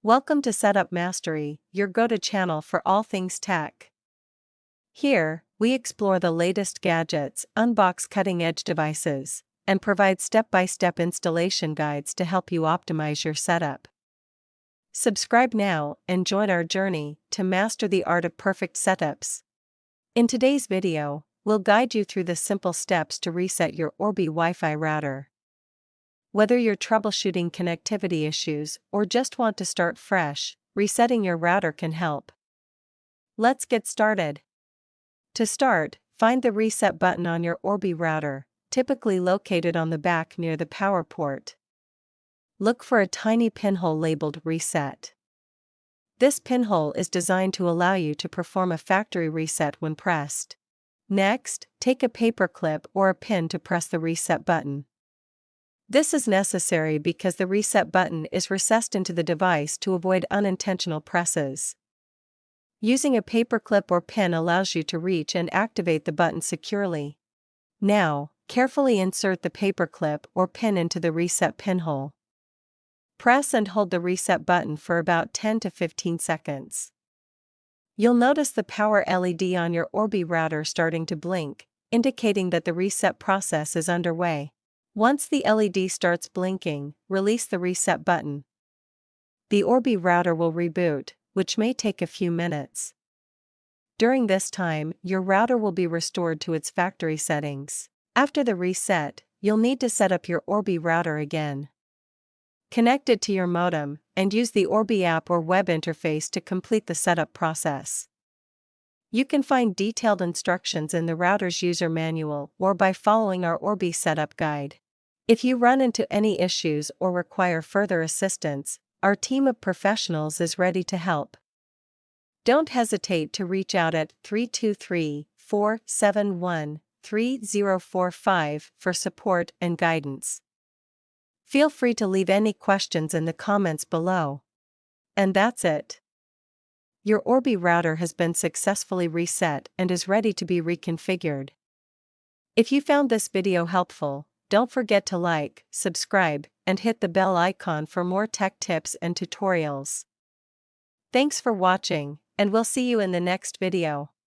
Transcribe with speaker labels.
Speaker 1: Welcome to Setup Mastery, your go-to channel for all things tech. Here, we explore the latest gadgets, unbox cutting-edge devices, and provide step-by-step installation guides to help you optimize your setup. Subscribe now and join our journey to master the art of perfect setups. In today's video, we'll guide you through the simple steps to reset your Orbi Wi-Fi router. Whether you're troubleshooting connectivity issues or just want to start fresh, resetting your router can help. Let's get started. To start, find the reset button on your Orbi router, typically located on the back near the power port. Look for a tiny pinhole labeled Reset. This pinhole is designed to allow you to perform a factory reset when pressed. Next, take a paper clip or a pin to press the reset button. This is necessary because the reset button is recessed into the device to avoid unintentional presses. Using a paper clip or pin allows you to reach and activate the button securely. Now, carefully insert the paper clip or pin into the reset pinhole. Press and hold the reset button for about 10 to 15 seconds. You'll notice the power LED on your Orbi router starting to blink, indicating that the reset process is underway. Once the LED starts blinking, release the reset button. The Orbi router will reboot, which may take a few minutes. During this time, your router will be restored to its factory settings. After the reset, you'll need to set up your Orbi router again. Connect it to your modem, and use the Orbi app or web interface to complete the setup process. You can find detailed instructions in the router's user manual or by following our Orbi setup guide. If you run into any issues or require further assistance, our team of professionals is ready to help. Don't hesitate to reach out at 323-471-3045 for support and guidance. Feel free to leave any questions in the comments below. And that's it. Your Orbi router has been successfully reset and is ready to be reconfigured. If you found this video helpful, don't forget to like, subscribe, and hit the bell icon for more tech tips and tutorials. Thanks for watching, and we'll see you in the next video.